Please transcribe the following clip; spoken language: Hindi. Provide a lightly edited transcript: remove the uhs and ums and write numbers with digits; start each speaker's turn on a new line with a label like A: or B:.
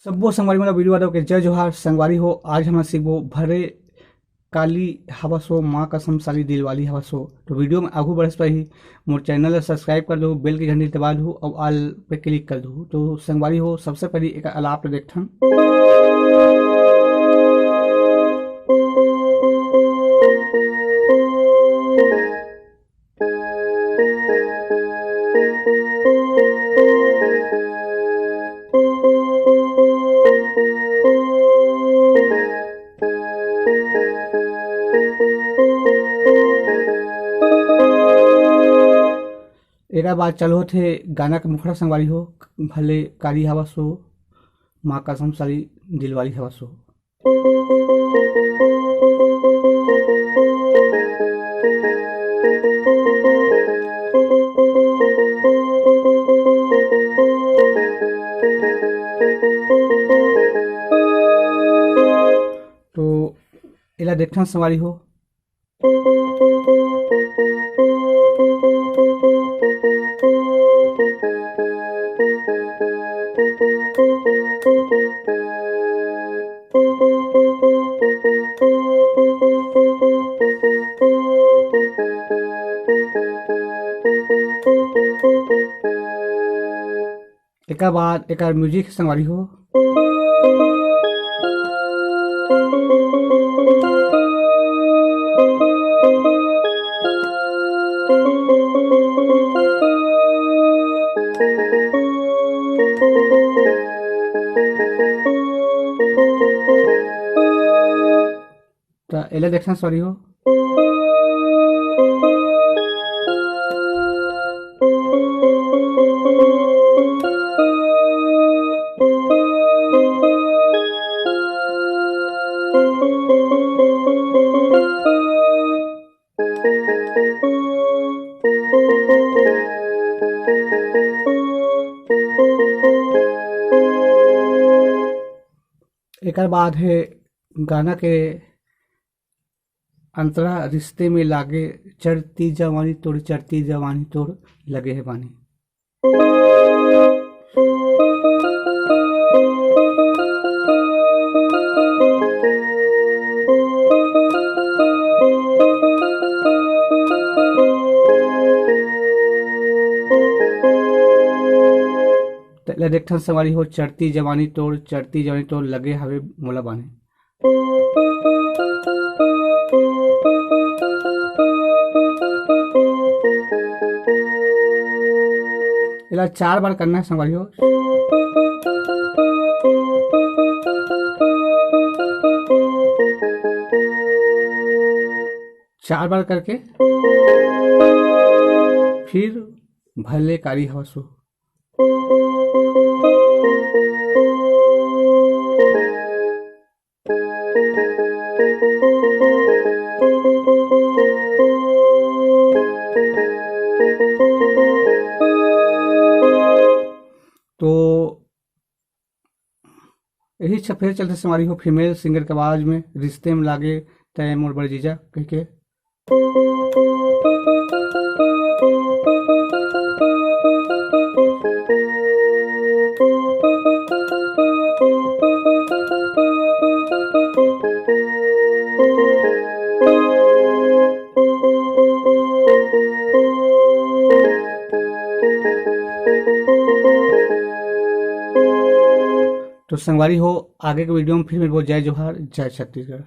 A: सब्बो संगवारी मोला वीडियो वाला के जय जोहार संगवारी हो। आज हम सीखबो भरे काली हवसो माँ कसम साली दिलवाली हवसो। तो वीडियो में आगू बढ़े से पहले मोर चैनल सब्सक्राइब कर दो, बेल की घंटी दबा दो और ऑल पे क्लिक कर दो। तो संगवारी हो सबसे पहले एक अलाप देखथन। एकर बाद चलो थे गाना के मुखड़ा संगवारी हो भले काली हवस हो माँ कसम साली दिलवाली हवस हो। तो एला देखना संगवारी हो। एकर बाद एकर म्यूजिक संगवारी हो। तो एला देखना सॉरी हो। एकर बाद है गाना के अंतरा रिश्ते में लागे चढ़ती जवानी तोड़ लगे है बानी। देखथन सवारी हो चढ़ती जवानी तोड़ लगे हवे मोला बाने। इला 4 बार करना है संगवारी हो। चार बार करके फिर भले कारी हवस हो। तो यही फिर चलते हमारी हो फीमेल सिंगर के आवाज में रिश्ते में लागे तय मोर बड़ जीजा कह के। तो संगवारी हो आगे के वीडियो में फिर मेरे को जय जोहार जय छत्तीसगढ़।